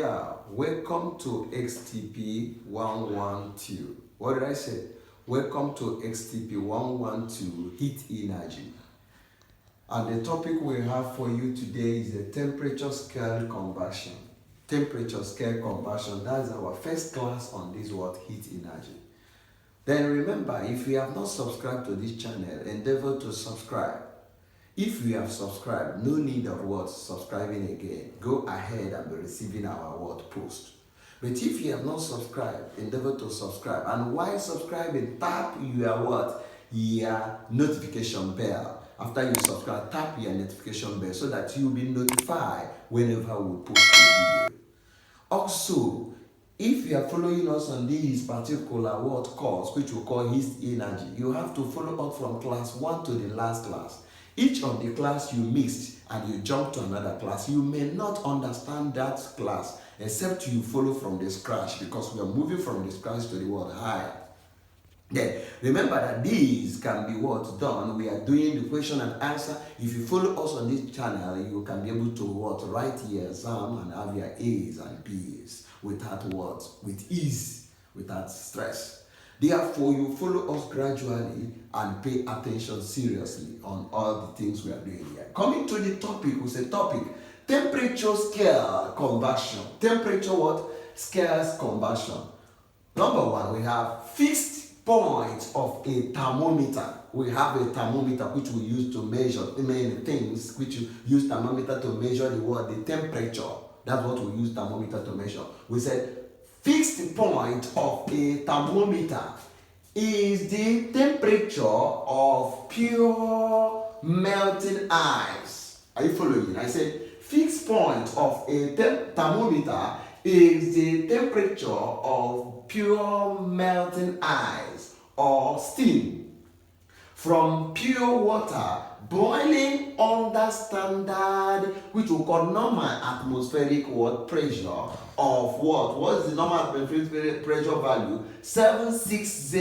Yeah, welcome to XTP 112. What did I say? Welcome to XTP 112 Heat Energy. And the topic we have for you today is the temperature scale conversion. Temperature scale conversion, that's our first class on this word heat energy. Then remember, if you have not subscribed to this channel, endeavor to subscribe. If you have subscribed, no need of what subscribing again. Go ahead and be receiving our word post. But if you have not subscribed, endeavor to subscribe. And while subscribing, tap your what? Your notification bell. After you subscribe, tap your notification bell so that you'll be notified whenever we post a video. Also, if you are following us on this particular word course, which we call Heat Energy, you have to follow up from class 1 to the last class. Each of the class you missed and you jump to another class, you may not understand that class except you follow from the scratch, because we are moving from the scratch to the word higher. Then remember that these can be what done. We are doing the question and answer. If you follow us on this channel, you can be able to write your exam and have your A's and B's without with ease, without stress. Therefore, you follow us gradually and pay attention seriously on all the things we are doing here. Coming to the topic, we say topic, temperature scale conversion. Temperature what? Scales conversion. Number one, we have fixed point of a thermometer. We have a thermometer which we use to measure many things, which you use thermometer to measure the temperature. That's what we use thermometer to measure. We said fixed point of a thermometer is the temperature of pure melting ice. Are you following? I said fixed point of a thermometer is the temperature of pure melting ice or steam from pure water boiling under standard, which we call normal atmospheric pressure of what? What is the normal atmospheric pressure value? 760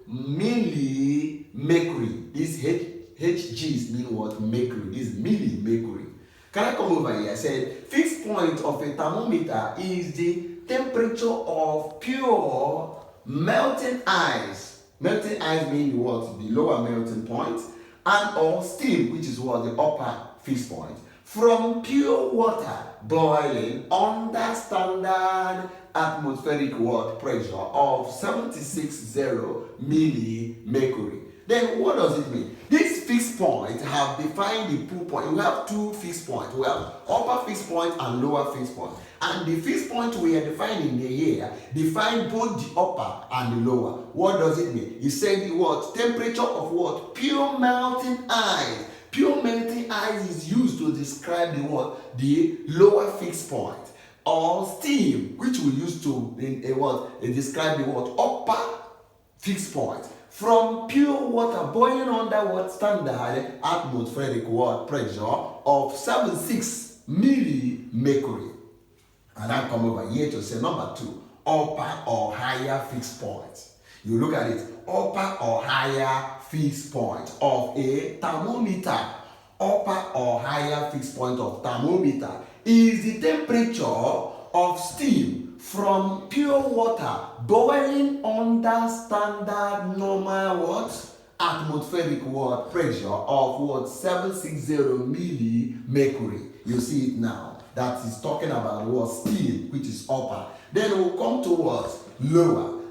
millimercury. This Hg's mean what? Mercury. This is millimercury. Can I come over here? I said fixed point of a thermometer is the temperature of pure melting ice. Melting ice means what? The lower melting point, and or steam, which is what? The upper fixed point, from pure water boiling under standard atmospheric pressure of 760 millimercury. Then what does it mean? This fixed point have defined the pool point. We have two fixed points. We have upper fixed point and lower fixed point. And the fixed point we are defining here define both the upper and the lower. What does it mean? It said the what? Temperature of what? Pure melting ice. Pure melting ice is used to describe the what? The lower fixed point. Or steam, which we use to describe the what? Upper fixed point. From pure water boiling under what? Standard atmospheric pressure of 76 millimercury. And I come over here to say number two, upper or higher fixed point. You look at it, upper or higher fixed point of a thermometer. Upper or higher fixed point of thermometer is the temperature of steam from pure water boiling under standard normal atmospheric pressure of 760 millimercury. You see it now. That is talking about steam, which is upper. Then we'll come to lower.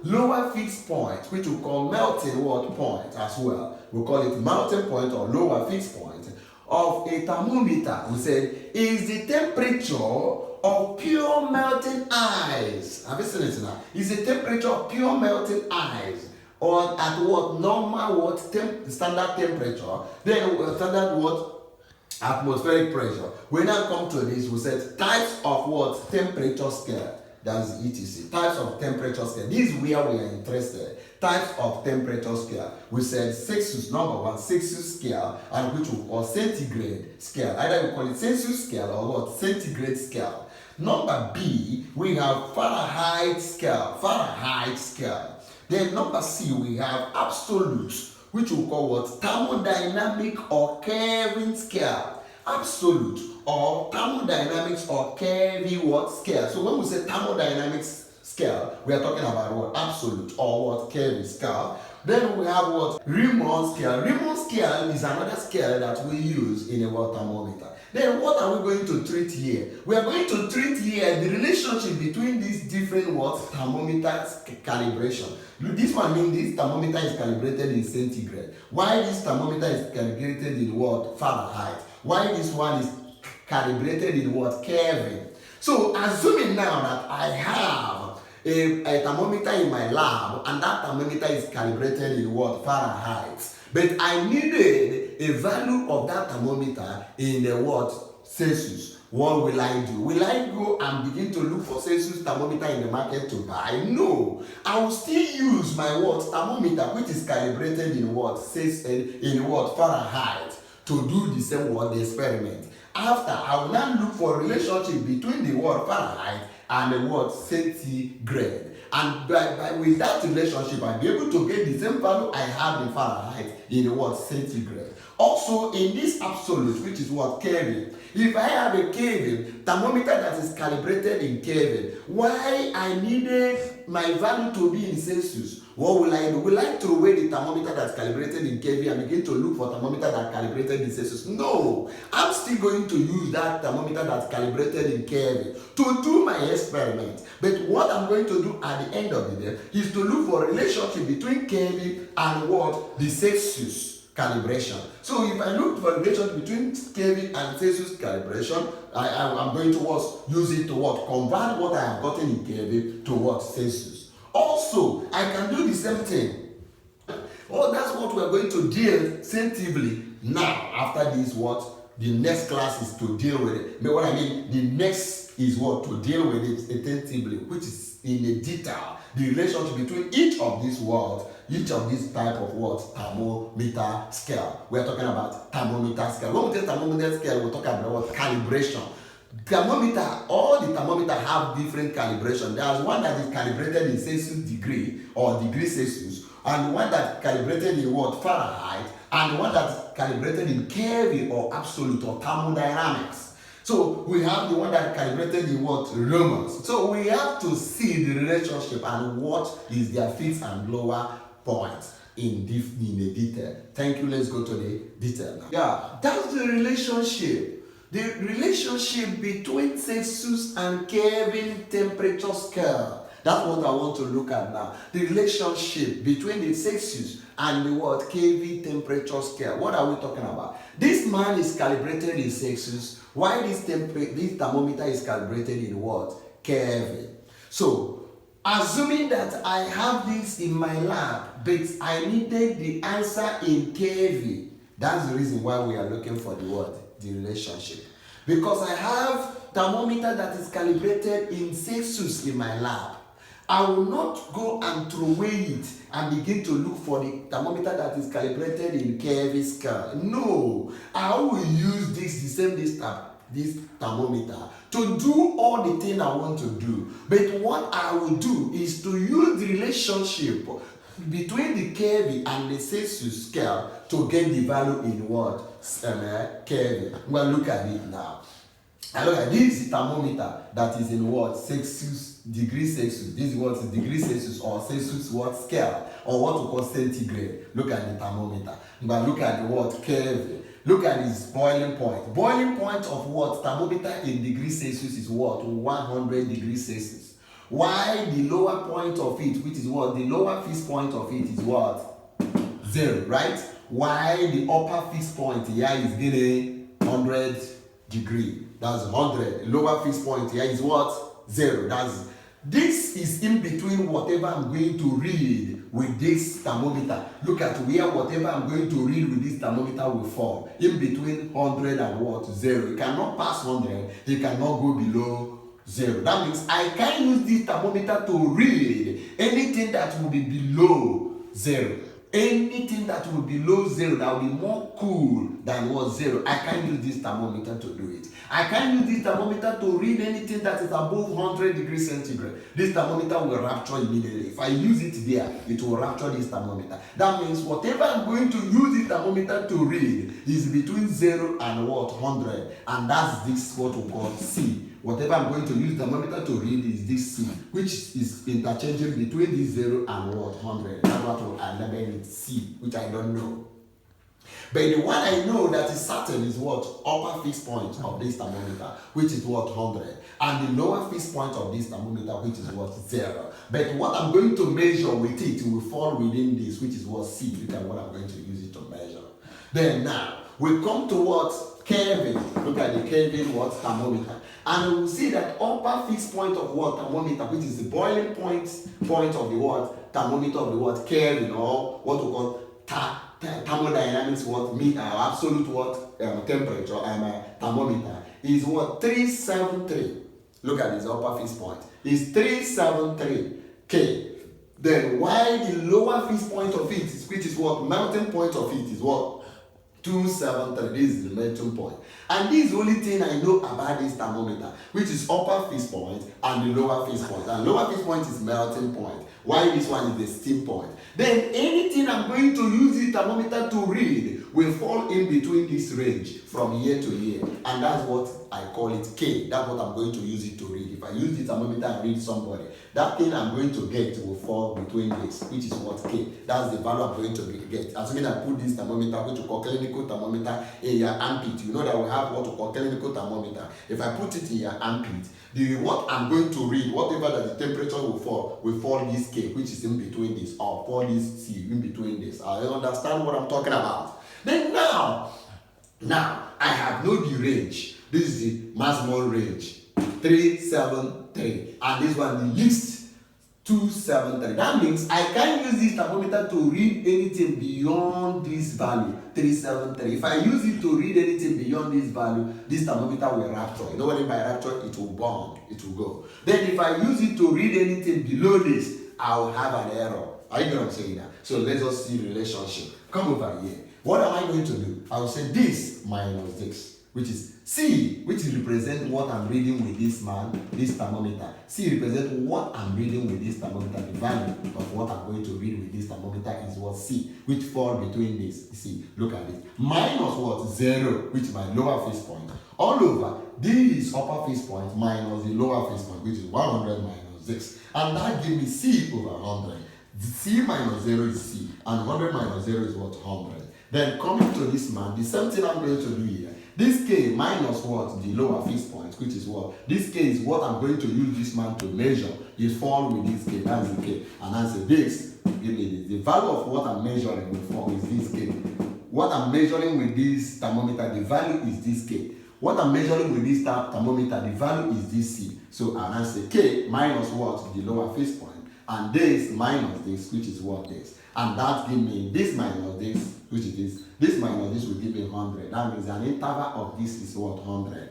Lower fixed point, which we call melting point as well. We call it melting point or lower fixed point of a thermometer. We said is the temperature of pure melting ice. Have you seen it now? Is the temperature of pure melting ice, or at normal standard temperature. Then standard atmospheric pressure. We now come to this. We said types of temperature scale. That's ETC. Types of temperature scale. This is where we are interested. Types of temperature scale. We said Celsius, number one, Celsius scale, and which we call centigrade scale. Either we call it Celsius scale or centigrade scale. Number B, we have Fahrenheit scale. Fahrenheit scale. Then number C, we have absolute, which we call thermodynamic or Kelvin scale. absolute or thermodynamics or Kelvin what scale. So when we say thermodynamics scale, we are talking about what? Absolute or what? Kelvin scale. Then we have what? Riemann scale. Riemann scale is another scale that we use in a water thermometer. Then what are we going to treat here? We are going to treat here the relationship between these different what? Thermometers calibration. This one means this thermometer is calibrated in centigrade. Why this thermometer is calibrated in what? Fahrenheit. Why this one is calibrated in what? Kelvin. So assuming now that I have a thermometer in my lab and that thermometer is calibrated in what? Fahrenheit. But I needed a value of that thermometer in the what? Celsius. What will I do? Will I go and begin to look for Celsius thermometer in the market to buy? No. I will still use my what? Thermometer which is calibrated in what? In what? Fahrenheit to do the same what? The experiment. After, I will now look for a relationship between the word Fahrenheit and the word centigrade. And with that relationship, I'll be able to get the same value I have in Fahrenheit in the word centigrade. Also, in this absolute, which is what? Kelvin. If I have a Kelvin thermometer that is calibrated in Kelvin, why I needed my value to be in Celsius? What will I do? Will I throw away the thermometer that's calibrated in Kelvin and begin to look for thermometer that's calibrated in Celsius? No. I'm still going to use that thermometer that's calibrated in Kelvin to do my experiment. But what I'm going to do at the end of the day is to look for a relationship between Kelvin and what? The Celsius calibration. So if I look for a relationship between Kelvin and Celsius calibration, I'm going to use it to what? Convert what I have gotten in Kelvin to what? Celsius. Also, I can do the same thing. Oh, that's what we're going to deal sensitively now. After this, what? The next class is to deal with it. But what I mean, the next is what? To deal with it attentively, which is in a detail. The relationship between each of these words, each of these type of words, thermometer scale. We're talking about thermometer scale. When we say thermometer scale, we're talking about what? Calibration. Thermometer, all the thermometer have different calibration. There's one that is calibrated in Celsius degree or degree Celsius, and one that calibrated in what? Fahrenheit, and one that is calibrated in Kelvin or absolute or thermodynamics. So we have the one that calibrated in what? Romans. So we have to see the relationship and what is their fixed and lower points in a detail. Thank you. Let's go to the detail now. Yeah, that's the relationship. The relationship between Celsius and Kelvin temperature scale. That's what I want to look at now. The relationship between the Celsius and the what? Kelvin temperature scale. What are we talking about? This man is calibrated in Celsius. Why this thermometer is calibrated in what? Kelvin. So, assuming that I have this in my lab, but I needed the answer in Kelvin. That's the reason why we are looking for the word. The relationship, because I have thermometer that is calibrated in Celsius in my lab. I will not go and throw away it and begin to look for the thermometer that is calibrated in Kelvin scale. No, I will use this thermometer to do all the things I want to do. But what I will do is to use the relationship between the Kelvin and the Celsius scale to get the value in what? Kelvin. Well, look at it now. And look at this thermometer that is in what? Celsius, degree Celsius. This is what is degree Celsius or Celsius what scale or what we call centigrade. Look at the thermometer. But look at the what? Kelvin. Look at its boiling point. Boiling point of what? Thermometer in degree Celsius is what? 100 degrees Celsius. Why the lower point of it, which is what? The lower fixed point of it is what? 0, right? Why the upper fixed point here is getting 100 degree. That's 100. The lower fixed point here is what? 0. This is in between whatever I'm going to read with this thermometer. Look at where whatever I'm going to read with this thermometer will fall. In between 100 and what? 0. It cannot pass 100. It cannot go below 0. That means I can't use this thermometer to read anything that will be below 0. anything that will be below 0, that will be more cool than what 0, I can't use this thermometer to do it. I can't use this thermometer to read anything that is above 100 degrees centigrade. This thermometer will rupture immediately. If I use it there, it will rupture this thermometer. That means whatever I'm going to use this thermometer to read is between 0 and what 100, and that's this what we call C. Whatever I'm going to use the thermometer to read is this C, which is interchangeable between this 0 and what 100. That's what I label it C, which I don't know. But the one I know that is certain is what upper fixed point of this thermometer, which is what 100, and the lower fixed point of this thermometer, which is what 0. But what I'm going to measure with it will fall within this, which is what C, which is what I'm going to use it to measure. Then now we come to what Kelvin. Look at the Kelvin what thermometer, and we will see that upper fixed point of what thermometer, which is the boiling point of the what thermometer of the what Kelvin, or what we call thermodynamics what absolute what temperature thermometer is what 373. Look at this upper fixed point is 373 K. Then while the lower fixed point of it, which is what melting point of it, is what 273. This is the melting point. And this is the only thing I know about this thermometer, which is upper fixed point and the lower fixed point. And lower fixed point is melting point, while this one is the steam point. Then anything I'm going to use the thermometer to read will fall in between this range from year to year. And that's what I call it K. That's what I'm going to use it to read. If I use the thermometer and read somebody, that thing I'm going to get will fall between this, which is what K. That's the value I'm going to get. Assuming I put this thermometer, which we call clinical thermometer, in your armpit. You know that we have what we call clinical thermometer. If I put it in your armpit, what I'm going to read, whatever that the temperature will fall this K, which is in between this, or fall this C in between this. I understand what I'm talking about. Then now I have know the range. This is the maximum range, 373, and this one the least, 273. That means I can't use this thermometer to read anything beyond this value, 373. If I use it to read anything beyond this value, this thermometer will rupture. You know what I mean by rupture? It will burn, it will go. Then if I use it to read anything below this, I will have an error. Are you know what I'm saying now? So let's just see the relationship. Come over here. What am I going to do? I will say this minus this, which is C, which represents what I'm reading with this this thermometer. C represents what I'm reading with this thermometer. The value of what I'm going to read with this thermometer is what C, which falls between this. See, look at this. Minus what? 0, which is my lower fixed point. All over, this upper fixed point minus the lower fixed point, which is 100 minus 6. And that gives me C over 100. C minus 0 is C, and 100 minus 0 is what? 100. Then coming to this man, the same thing I'm going to do here. This K minus what? The lower fixed point, which is what? This K is what I'm going to use this man to measure. It falls with this K, that's the K. And I say this, give me this. The value of what I'm measuring will fall is this K. What I'm measuring with this thermometer, the value is this K. What I'm measuring with this thermometer, the value is this C. So and I say K minus what? The lower fixed point. And this minus this, which is what this. And that gives me this minus this, which is this. This minus this will give me 100. That means an interval of this is what? 100.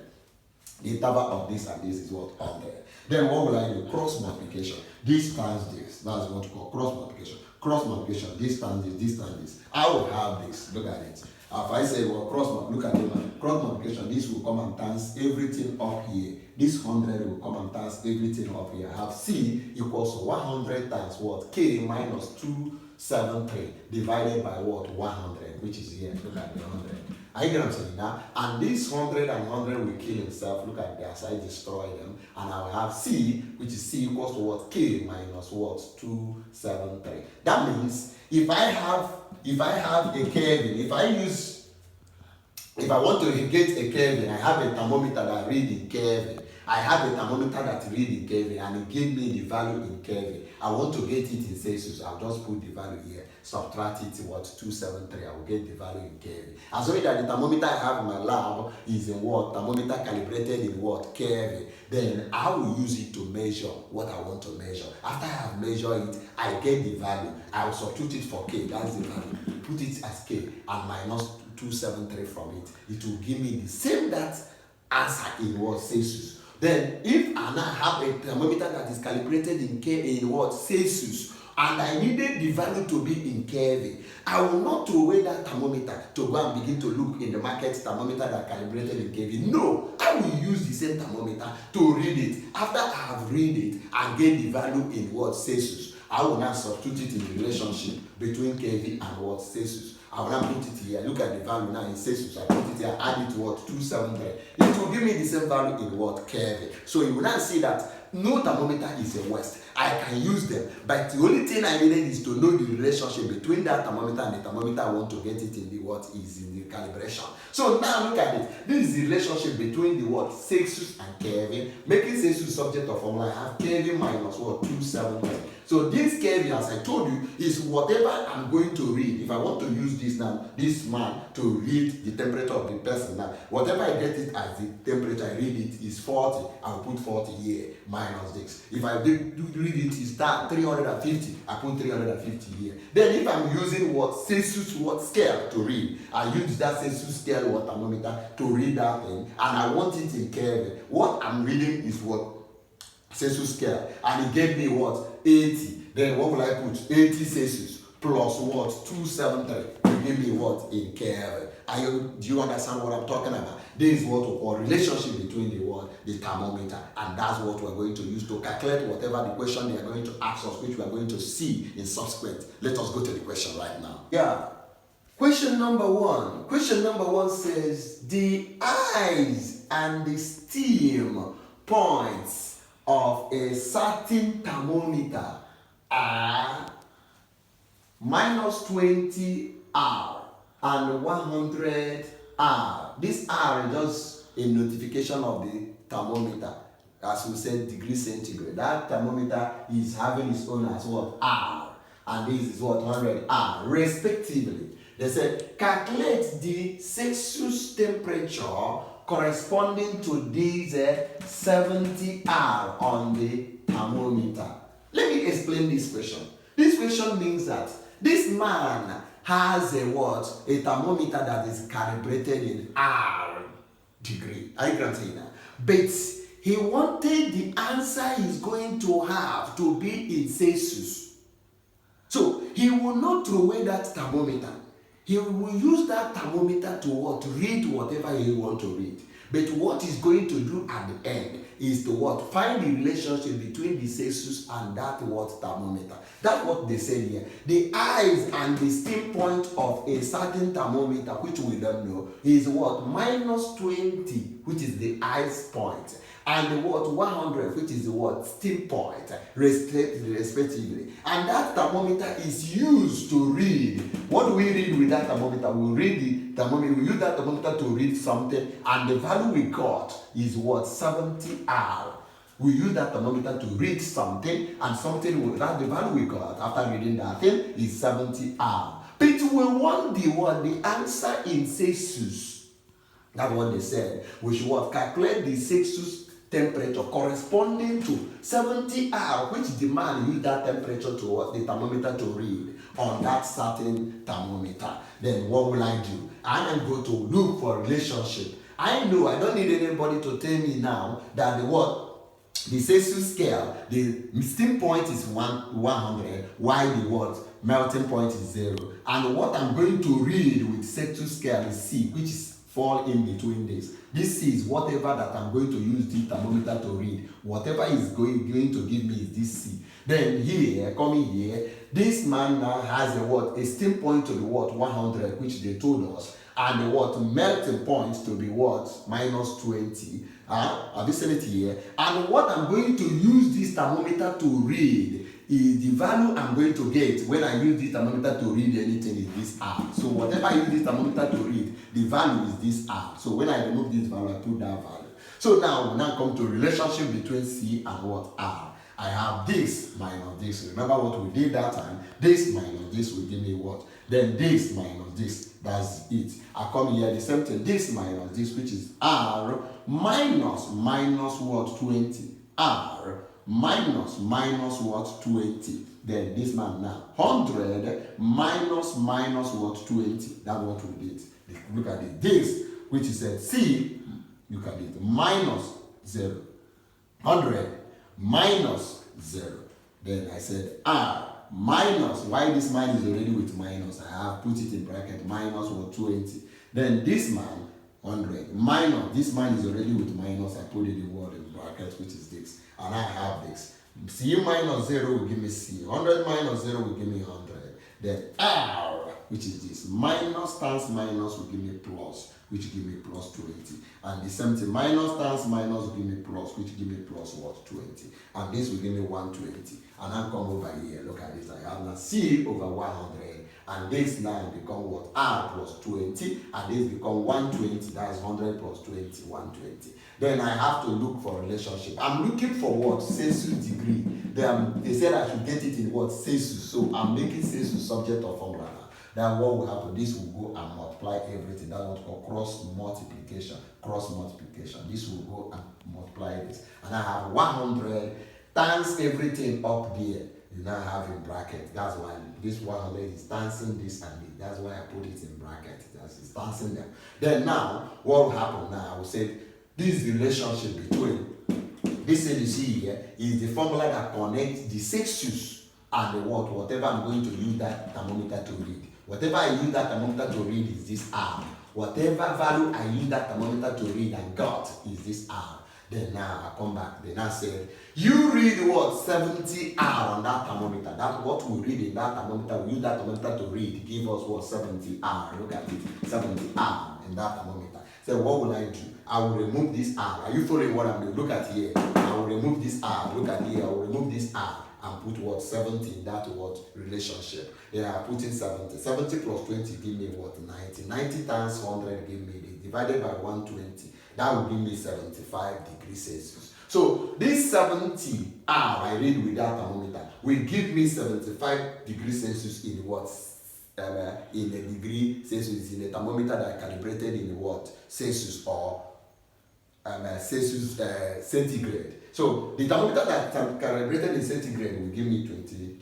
The interval of this and this is what? 100. Then what will I do? Cross multiplication. This times this. That's what we call cross multiplication. Cross multiplication. This times this. This times this. I will have this. Look at it. If I say, well, look at it. Cross multiplication. This will come and times everything up here. This 100 will come and times everything up here. I have C equals 100 times what? K minus 273 divided by what? 100, which is here. Look at the 100. Are you get what I'm saying now? And this 100 and 100 will kill himself. Look at this. I destroy them. And I will have C, which is C equals to what? K minus what? 273. That means if I have a Kelvin, if I want to get a Kelvin, I have a thermometer that reads in Kelvin. I have a thermometer that reads in Kelvin and it gives me the value in Kelvin. I want to get it in Celsius. I'll just put the value here, subtract it, what? 273. I will get the value in Kelvin. And so that the thermometer I have in my lab is in what? Thermometer calibrated in what? Kelvin. Then I will use it to measure what I want to measure. After I have measured it, I get the value. I will substitute it for K. That's the value. Put it as K and minus 273 from it. It will give me the same that answer in what? Celsius. Then if I now have a thermometer that is calibrated in K in what? Celsius, and I needed the value to be in Kelvin, I will not throw away that thermometer to go and begin to look in the market thermometer that calibrated in Kelvin. No, I will use the same thermometer to read it. After I have read it and get the value in what Celsius, I will now substitute it in the relationship between Kelvin and what Celsius. I will now put it here. Look at the value now in Celsius. I put it here, add it to what 273. It will give me the same value in what Kelvin. So you will now see that no thermometer is a waste. I can use them, but the only thing I needed is to know the relationship between that thermometer and the thermometer I want to get it in the what is in the calibration. So now look at it. This is the relationship between the what Celsius and Kelvin. Making Celsius subject of formula, I have Kelvin minus what 273. So this Kelvin, as I told you, is whatever I'm going to read. If I want to use this now, this man to read the temperature of the person now, whatever I get it as the temperature, I read it is 40. I'll put 40 here minus this. If I read it is that 350, I put 350 here. Then if I'm using what Celsius what scale to read, I use that Celsius scale what thermometer to read that thing, and I want it in Kelvin. What I'm reading is what Celsius scale, and it gave me what 80. Then what will I put? 80 Celsius plus what 273 will give me what in Kelvin. Do you understand what I'm talking about? This is what we call relationship between the thermometer, and that's what we're going to use to calculate whatever the question they are going to ask us, which we are going to see in subsequent. Let us go to the question right now. Yeah. Question number one. Question number one says the ice and the steam points of a certain thermometer are minus 20 R and 100 R. This R is just a notification of the thermometer. As we said, degree centigrade. That thermometer is having its own as what? R. And this is what? 100 R, respectively. They said, calculate the Celsius temperature corresponding to these 70 R on the thermometer. Let me explain this question. This question means that this man has a what? A thermometer that is calibrated in R degree. I can say that. But he wanted the answer he's going to have to be in Celsius. So he will not throw away that thermometer. He will use that thermometer to what? Read whatever he wants to read. But what he's going to do at the end is to what? Find the relationship between the Celsius and that what thermometer. That's what they said here. The ice and the steam point of a certain thermometer, which we don't know, is what? Minus 20, which is the ice point. And the what? 100, which is the what? Steam point, respectively. And that thermometer is used to read. What do we read with that thermometer? We read the thermometer, we use that thermometer to read something, and the value we got is what? 70 R. We use that thermometer to read something, and something that the value we got after reading that thing is 70 R. But we want the what? The answer in Celsius. That's what they said. We should what? Calculate the Celsius temperature corresponding to 70 R, which the man used that temperature to what? The thermometer to read on that certain thermometer. Then what will I do? I am going to look for a relationship. I know I don't need anybody to tell me now that the what? The Celsius scale, the steam point is 100, while the what? Melting point is 0. And what I'm going to read with Celsius scale is C, which is fall in between this. This C is whatever that I'm going to use the thermometer to read. Whatever is going to give me is this C. Then here, coming here, this man now has a what? A steam point to be what? 100, which they told us. And the what? Melting point to be what? Minus 20. Have you seen it here? And what I'm going to use this thermometer to read is the value I'm going to get when I use this thermometer to read anything is this R. So whatever I use this thermometer to read, the value is this R. So when I remove this value, I put that value. So now we now come to relationship between C and what? R. I have this minus this. Remember what we did that time? This minus this will give me what? Then this minus this. That's it. I come here, the same thing. This minus this, which is R minus what? 20. R minus what? 20. Then this man now 100 minus what? 20. That's what we did. Look at it. This, which is a C, look at it, minus 0. 100 minus 0. Then I said R minus, why this man is already with minus, I have put it in bracket, minus what 20. Then this man 100 minus, this man is already with minus, I put it in word in bracket, which is this, and I have this. C minus 0 will give me C, 100 minus 0 will give me 100. Then R, which is this, minus times minus will give me plus, which give me plus 20. And the same thing, minus times minus will give me plus, which give me plus what? 20. And this will give me 120. And I come over here, look at this, I have now C over 100. And this now become what? R plus 20. And this become 120, that is 100 plus 20, 120. Then I have to look for relationship. I'm looking for what? Celsius degree. They said I should get it in what? Celsius. So I'm making Celsius subject of formula now. Then what will happen? This will go and multiply everything. That's what we call cross multiplication. Cross multiplication. This will go and multiply this. And I have 100 times everything up there. You now have in bracket. That's why this 100 is dancing this and this. That's why I put it in bracket. That's it's dancing them. Then now, what will happen now? I will say this relationship between this thing you see here is the formula that connects the Celsius and the what? Whatever I'm going to use that thermometer to read. Whatever I use that thermometer to read is this R. Whatever value I use that thermometer to read and got is this R. Then now I come back. Then I said, you read what? 70 R on that thermometer. That's what we read in that thermometer. We use that thermometer to read. Give us what? 70 R. Look at it. 70 R in that thermometer. So what will I do? I will remove this R. Are you following what I'm doing? Look at here. I will remove this R. Look at here. I will remove this R and put what? 70 in that what? Relationship. Then I put in 70. 70 plus 20 give me what? 90. 90 times 100 give me this. Divided by 120. That will give me 75 degrees Celsius. So this 70 R I read with that thermometer will give me 75 degrees Celsius in what? In a degree Celsius, in a thermometer that I calibrated in what? Celsius or Celsius centigrade. So the thermometer that I calibrated in centigrade will give me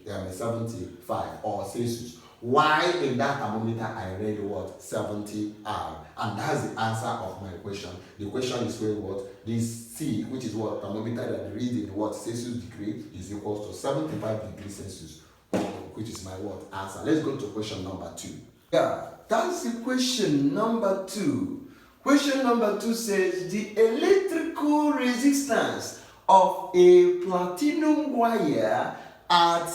75 or Celsius. Why in that thermometer I read what? 70 R. And that's the answer of my question. The question is where what? This C, which is what? Thermometer that reads in what? Celsius degree is equals to 75 degrees Celsius. Which is my what? Answer. Let's go to question number 2. Yeah, that's the question number 2. Question number 2 says the electrical resistance of a platinum wire at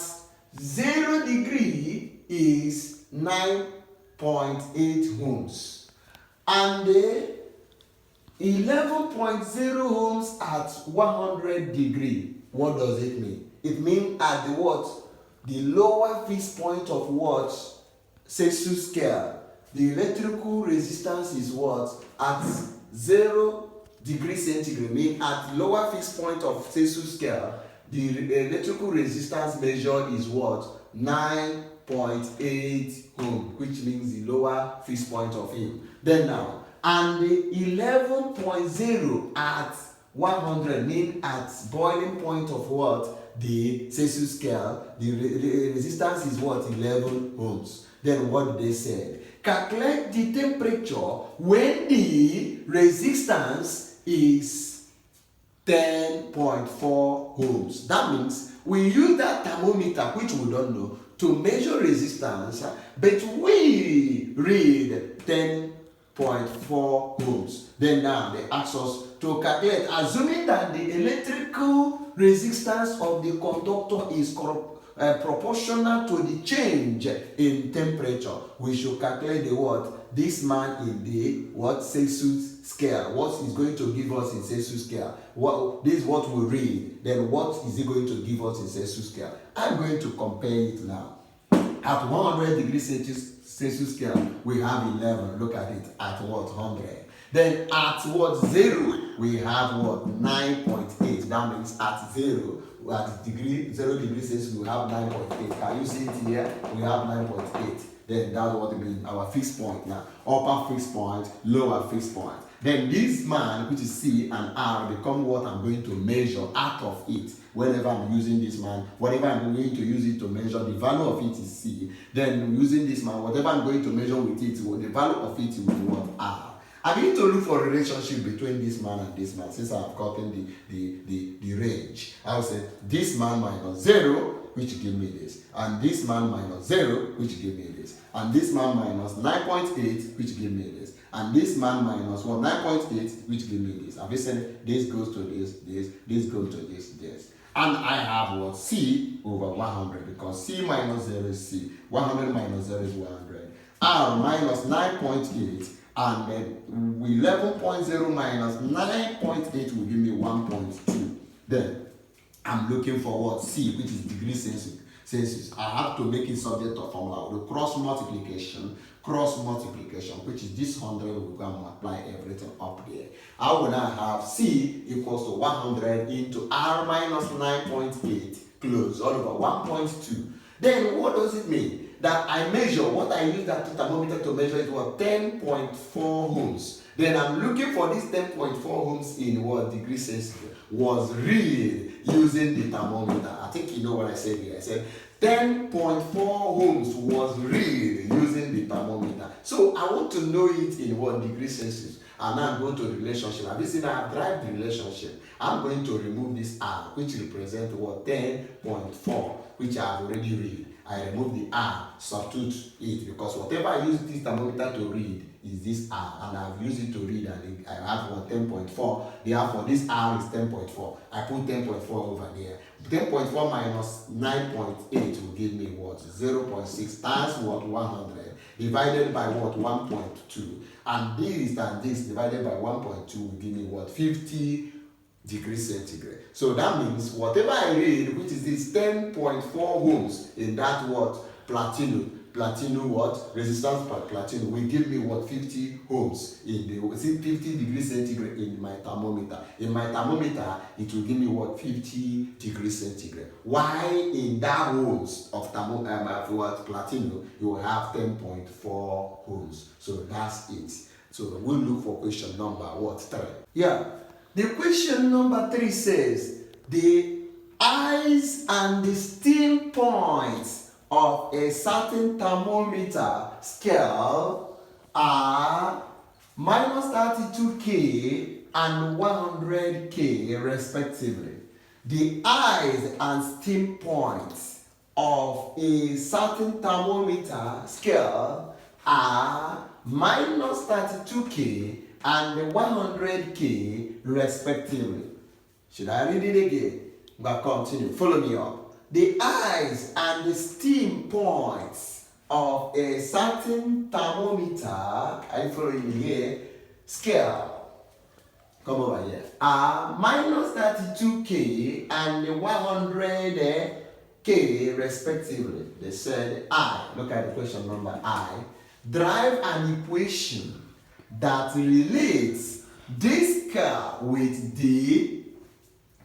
0 degree is 9.8 ohms and 11.0 ohms at 100 degree. What does it mean? It means at the what? The lower fixed point of what? Celsius scale. The electrical resistance is what? At 0 degrees centigrade. Mean at lower fixed point of Celsius scale, the electrical resistance measured is what? 9.8 ohm, which means the lower fixed point of him. Then now, and the 11.0 at 100 mean at boiling point of what? The Celsius scale, the resistance is what? 11 ohms. Then what they said? Calculate the temperature when the resistance is 10.4 ohms. That means we use that thermometer, which we don't know, to measure resistance, but we read 10.4 ohms. Then now they ask us to calculate, assuming that the electrical resistance of the conductor is proportional to the change in temperature. We should calculate the what? This man in the what? Celsius scale. What is going to give us in Celsius scale? This is what we read. Then what is it going to give us in Celsius scale? I'm going to compare it now. At 100 degrees Celsius scale, we have 11. Look at it. At what? 100. Then at what? 0, we have what? 9.8. That means at 0, at 0 degrees Celsius, we have 9.8. Can you see it here? We have 9.8. Then that's what it means. Our fixed point now. Upper fixed point, lower fixed point. Then this man, which is C and R, become what I'm going to measure out of it. Whenever I'm using this man, whatever I'm going to use it to measure, the value of it is C. Then using this man, whatever I'm going to measure with it, the value of it will be what? R. I need to look for a relationship between this man and this man since I have gotten the range. I will say this man minus 0, which give me this, and this man minus 0, which give me this, and this man minus 9.8, which give me this, and this man minus 9.8, which give me this. Have you said this goes to this goes to this. And I have what? C over 100, because C minus 0 is C. 100 minus 0 is 100. R minus 9.8, and then 11.0 minus 9.8 will give me 1.2. Then I'm looking for what? C, which is degree Celsius. I have to make it subject of formula. The cross multiplication, which is this 100, we're going to multiply everything up there. I will now have C equals to 100 into R minus 9.8 close all over 1.2. Then what does it mean? That I measure, what I use that thermometer to measure is what? 10.4 ohms. Then I'm looking for this 10.4 ohms in what degree Celsius was read using the thermometer. I think you know what I said here. I said 10.4 ohms was read using the thermometer. So I want to know it in what degree Celsius. And now I'm going to the relationship. Have you seen I have derived the relationship? I'm going to remove this R, which represents what? 10.4, which I have already read. I remove the R, substitute it, because whatever I use this thermometer to read is this R, and I've used it to read, and I have what? 10.4. Therefore, this R is 10.4. I put 10.4 over there. 10.4 minus 9.8 will give me what? 0.6 times what? 100 divided by what? 1.2. And this divided by 1.2 will give me what? 50 degrees centigrade. So that means whatever I read, which is this 10.4 ohms in that what? Platinum what? Resistance per platinum will give me what? 50 ohms in the 50 degrees centigrade in my thermometer. In my thermometer, it will give me what? 50 degrees centigrade. Why in that ohms of platinum, you will have 10.4 ohms. So that's it. So we'll look for question number what? 3. Yeah. The question number 3 says, the ice and the steam points of a certain thermometer scale are minus 32K and 100K respectively. The ice and steam points of a certain thermometer scale are minus 32K and 100K respectively. Should I read it again? But continue. Follow me up. The ice and the steam points of a certain thermometer, are you following me here? Scale. Come over here. Are minus 32K and 100K respectively. They said I. Look at the question number I. Drive an equation that relates this scale with the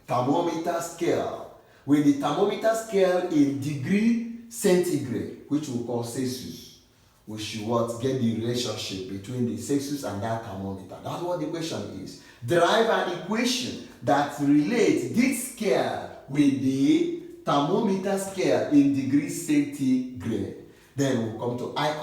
thermometer scale, in degree centigrade, which we call Celsius. We should what? Get the relationship between the Celsius and that thermometer. That's what the question is. Derive an equation that relates this scale with the thermometer scale in degree centigrade. Then we'll come to II.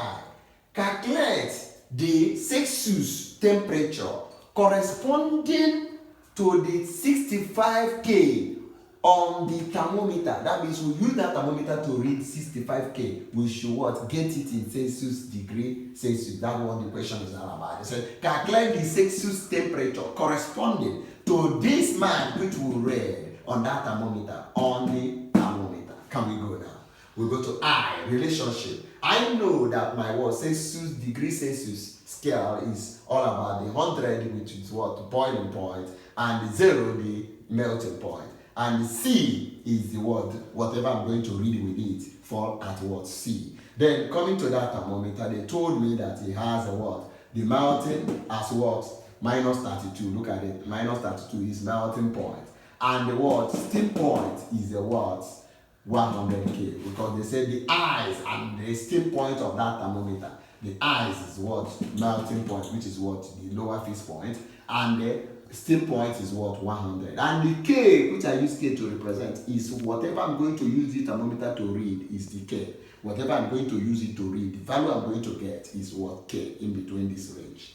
Calculate the Celsius temperature corresponding to the 65K on the thermometer. That means we use that thermometer to read 65K. We should what? Get it in Celsius degree Celsius. That's what the question is all about. They said calculate the Celsius temperature corresponding to this man which we read on that thermometer. On the thermometer. Can we go now? We go to I, relationship. I know that my what? Celsius degree Celsius scale is all about the 100, which is what? Boiling point, and the 0, the melting point. And the C is the what? Whatever I'm going to read with it fall at what? C. Then coming to that thermometer, they told me that it has a what? The melting as what? Minus 32. Look at it. Minus 32 is melting point. And the what? Steam point is the what? 100K, because they said the ice and the steam point of that thermometer. The ice is what? Melting point, which is what? The lower fixed point, and the steam point is what? 100. And the K, which I use K to represent, is whatever I'm going to use the thermometer to read is the K. Whatever I'm going to use it to read, the value I'm going to get is what? K, in between this range.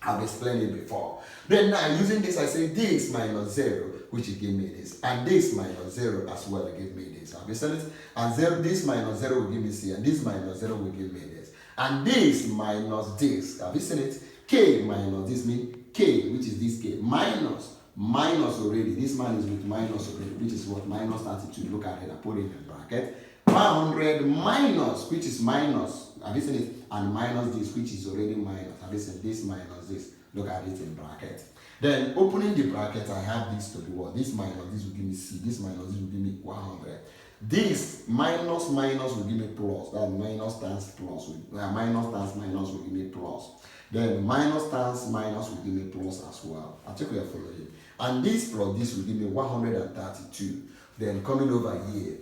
I've explained it before. Then now using this, I say this minus 0, which will give me this, and this minus 0 as well will give me this. Have you seen it? And 0, this minus 0 will give me C, and this minus 0 will give me this. And this minus this, have you seen it? K minus this means K, which is this K, minus already. This man is with minus already, which is what? Minus 32. Look at it, I put it in bracket. 100 minus, which is minus. Have you seen it? And minus this, which is already minus. Have you seen this minus this? Look at it in bracket. Then opening the bracket, I have this to be what? This minus this will give me C. This minus this will give me 100. This minus minus will give me plus. That minus times plus. Minus times minus will give me plus. Then minus times minus will give me plus as well. I think we are following. And this plus this will give me 132. Then coming over here,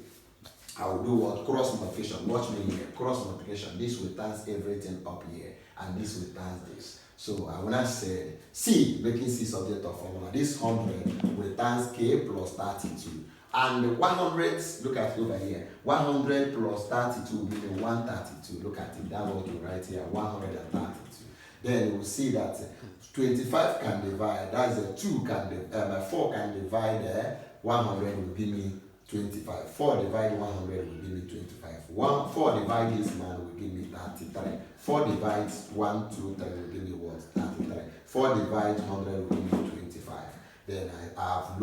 I will do what? Cross multiplication. Watch me here. Cross multiplication. This will times everything up here. And this will times this. So I when I said C, making C subject of formula, this 100 will times K plus 32. And 100, look at it over here. 100 plus 32 will give me 132. Look at it. That's what you write here. 132. Then you will see that 25 can divide. That's a 2 can divide. 4 can divide 100 will give me 25. 4 divide 100 will give me 25. 4 divide this man will give me 33. 4 divides 1, 2, 3 will give me what? 33. 4 divides 100 will give me 25. Then I've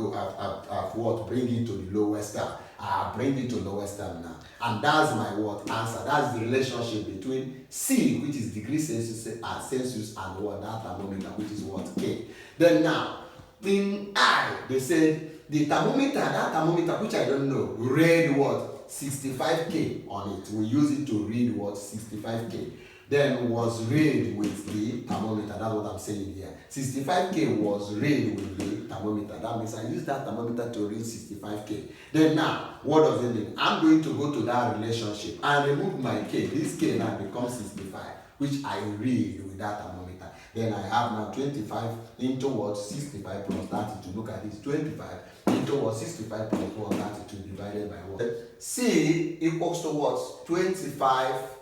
what? Bring it to the lowest term. I bring it to lowest term now. And that's my what? Answer. That's the relationship between C, which is degree Celsius, and what? That thermometer, which is what? K. Then now, in I, they said the thermometer, that thermometer, which I don't know, read what? 65K on it. We use it to read what? 65K. Then was read with the thermometer. That's what I'm saying here. 65K was read with the thermometer. That means I use that thermometer to read 65K. Then now, what does it mean? I'm going to go to that relationship and remove my K. This K now becomes 65, which I read with that thermometer. Then I have now 25 into what? 65 plus 32. Look at this. 25 into what? 65 plus 132 divided by what? C equals to what? 25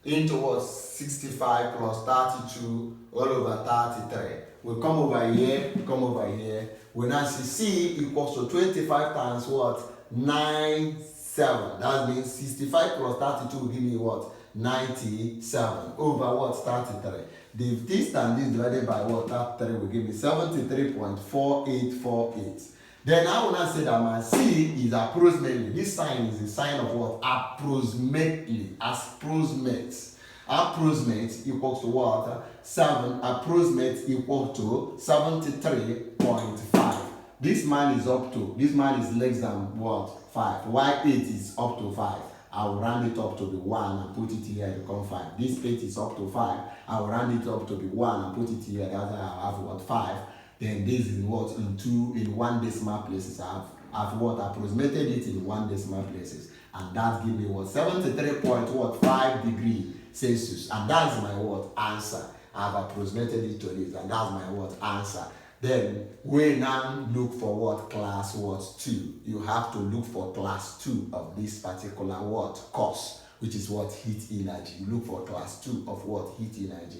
into what? 65 plus 32 all over 33. We come over here. We now see C equals to 25 times what? 97. That means 65 plus 32 will give me what? 97 over what? 33. This and this divided by what? 33 will give me 73.4848. Then I will not say that my C is approximately. This sign is a sign of what? Approximately. Approximate equals to what? 7. Approximate equal to 73.5. This man is less than what? 5. Why 8 is up to 5? I will round it up to be 1 and put it here to become 5. This 8 is up to 5. I will round it up to be 1 and put it here. That's how I have what? 5. Then this is what? In 1 decimal places. I've what? Approximated it in 1 decimal places. And that gives me what? 73.5 degrees Celsius. And that's my what? Answer. I've approximated it to this. And that's my what? Answer. Then we now look for what? Class what? 2. You have to look for class 2 of this particular what? Course, which is what? Heat energy. You look for class 2 of what? Heat energy.